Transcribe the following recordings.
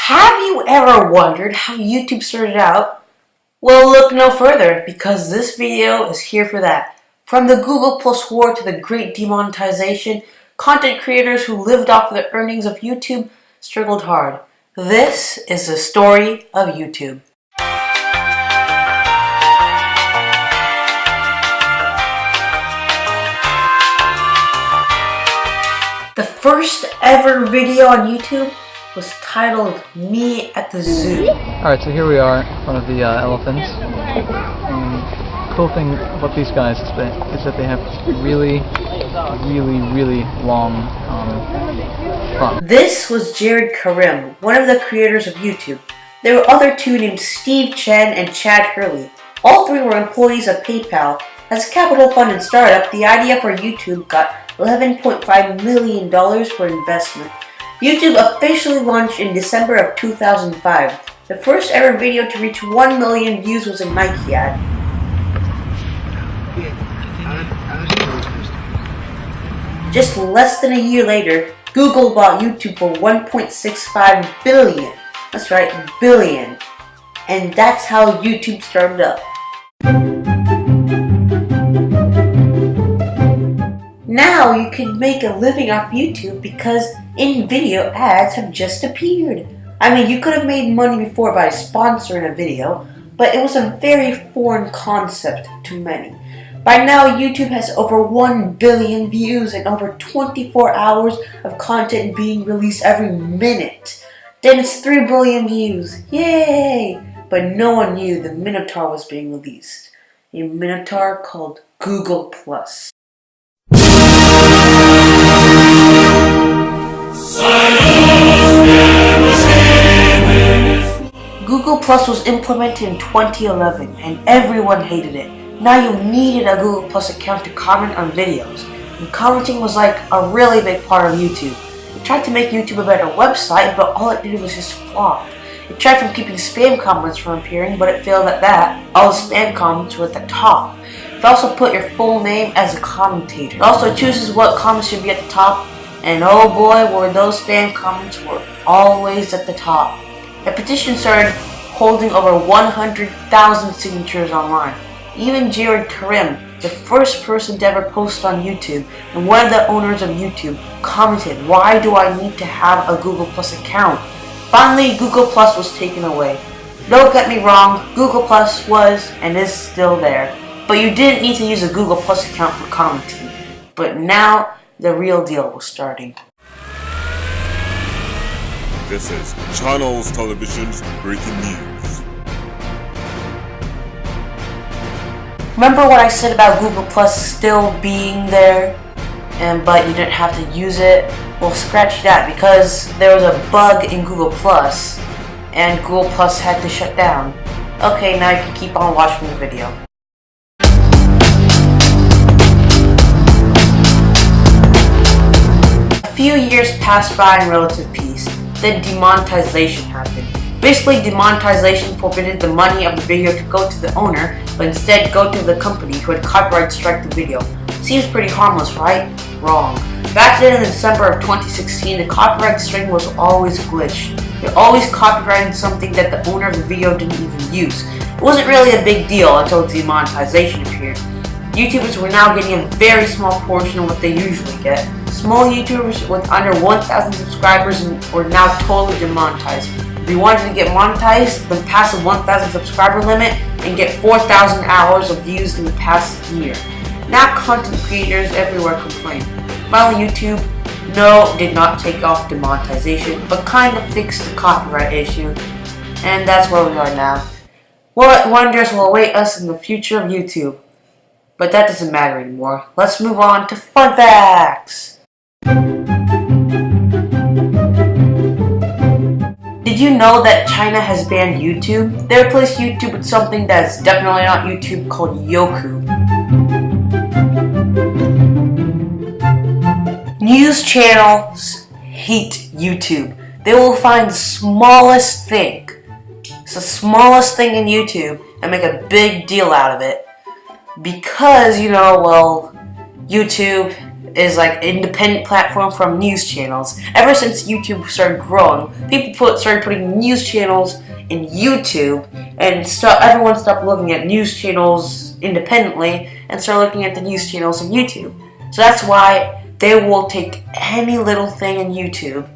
Have you ever wondered how YouTube started out? Well, look no further, because this video is here for that. From the Google Plus war to the great demonetization, content creators who lived off the earnings of YouTube struggled hard. This is the story of YouTube. The first ever video on YouTube was titled Me at the Zoo. Alright, so here we are in front of the elephants. Cool thing about these guys is that they have really long fronts. This was Jared Karim, one of the creators of YouTube. There were other two named Steve Chen and Chad Hurley. All three were employees of PayPal. As a capital fund and startup, the idea for YouTube got $11.5 million for investment. YouTube officially launched in December of 2005. The first ever video to reach 1 million views was a Nike ad. Just less than a year later, Google bought YouTube for $1.65 billion. That's right, billion. And that's how YouTube started up. Now you can make a living off YouTube because in-video ads have just appeared. I mean, you could have made money before by sponsoring a video, but it was a very foreign concept to many. By now, YouTube has over 1 billion views and over 24 hours of content being released every minute. Then it's 3 billion views. Yay! But no one knew the Minotaur was being released. A Minotaur called Google Plus. Google Plus was implemented in 2011 and everyone hated it. Now you needed a Google Plus account to comment on videos. And commenting was like a really big part of YouTube. It tried to make YouTube a better website, but all it did was just flop. It tried from keeping spam comments from appearing, but it failed at that. All the spam comments were at the top. It also put your full name as a commentator. It also chooses what comments should be at the top. And oh boy, were those spam comments were always at the top. A petition started holding over 100,000 signatures online. Even Jared Karim, the first person to ever post on YouTube and one of the owners of YouTube, commented, "Why do I need to have a Google Plus account?" Finally, Google Plus was taken away. Don't get me wrong, Google Plus was and is still there. But you didn't need to use a Google Plus account for commenting. But now, the real deal was starting. This is Channels Television's breaking news. Remember what I said about Google Plus still being there, but you didn't have to use it? Well, scratch that, because there was a bug in Google Plus, and Google Plus had to shut down. Okay, now you can keep on watching the video. A few years passed by in relative peace. Then demonetization happened. Basically, demonetization forbidden the money of the video to go to the owner, but instead go to the company who had copyright struck the video. Seems pretty harmless, right? Wrong. Back then in December of 2016, the copyright string was always glitched. They always copyrighted something that the owner of the video didn't even use. It wasn't really a big deal until demonetization appeared. YouTubers were now getting a very small portion of what they usually get. Small YouTubers with under 1,000 subscribers were now totally demonetized. If you wanted to get monetized, then pass the 1,000 subscriber limit and get 4,000 hours of views in the past year. Now content creators everywhere complain. Finally, YouTube, did not take off demonetization, but kind of fixed the copyright issue. And that's where we are now. What wonders will await us in the future of YouTube? But that doesn't matter anymore. Let's move on to fun facts! Did you know that China has banned YouTube? They replaced YouTube with something that's definitely not YouTube called Youku. News channels hate YouTube. They will find the smallest thing. It's the smallest thing in YouTube and make a big deal out of it. Because, YouTube is like an independent platform from news channels. Ever since YouTube started growing, people started putting news channels in YouTube, and everyone stopped looking at news channels independently and started looking at the news channels on YouTube. So that's why they will take any little thing in YouTube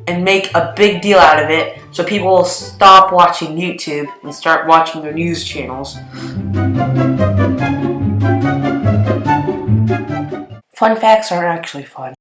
and make a big deal out of it, so people will stop watching YouTube and start watching their news channels. Fun facts aren't actually fun.